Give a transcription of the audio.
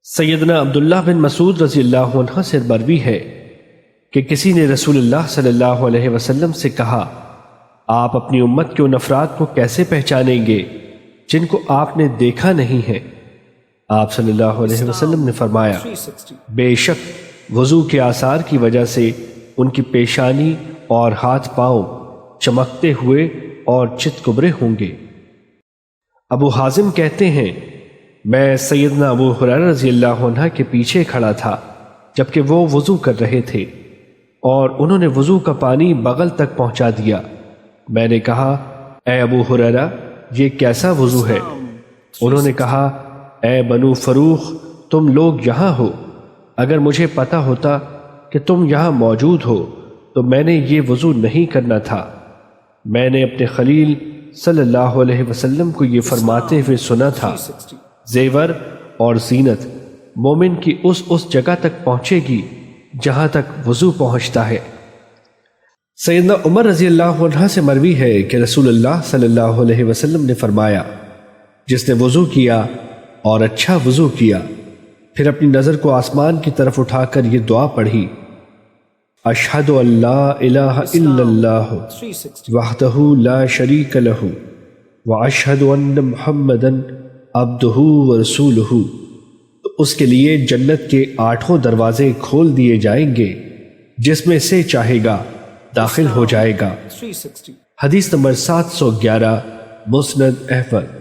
سیدنا عبداللہ بن مسعود رضی اللہ عنہ سے مروی ہے کہ کسی نے رسول اللہ صلی اللہ علیہ وسلم سے کہا، آپ اپنی امت کے ان افراد کو کیسے پہچانیں گے جن کو آپ نے دیکھا نہیں ہے؟ آپ صلی اللہ علیہ وسلم نے فرمایا، بے شک وضو کے آثار کی وجہ سے ان کی پیشانی اور ہاتھ پاؤں چمکتے ہوئے اور چت کبرے ہوں گے۔ ابو حازم کہتے ہیں، میں سیدنا ابو ہریرہ رضی اللہ عنہ کے پیچھے کھڑا تھا جبکہ وہ وضو کر رہے تھے اور انہوں نے وضو کا پانی بغل تک پہنچا دیا۔ میں نے کہا، اے ابو ہریرہ، یہ کیسا وضو ہے؟ انہوں نے کہا، اے بنو فروخ، تم لوگ یہاں ہو، اگر مجھے پتا ہوتا کہ تم یہاں موجود ہو تو میں نے یہ وضو نہیں کرنا تھا۔ میں نے اپنے خلیل صلی اللہ علیہ وسلم کو یہ فرماتے ہوئے سنا تھا، زیور اور زینت مومن کی اس جگہ تک پہنچے گی جہاں تک وضو پہنچتا ہے۔ سیدنا عمر رضی اللہ عنہ سے مروی ہے کہ رسول اللہ صلی اللہ علیہ وسلم نے فرمایا، جس نے وضو کیا اور اچھا وضو کیا پھر اپنی نظر کو آسمان کی طرف اٹھا کر یہ دعا پڑھی، اشہد ان لا الہ الا اللہ وحدہ لا شریک لہ واشہد ان محمدا عبدہ ورسولہ، تو اس کے لیے جنت کے 8 دروازے کھول دیے جائیں گے، جس میں سے چاہے گا داخل ہو جائے گا۔ حدیث نمبر 711، مسند احمد۔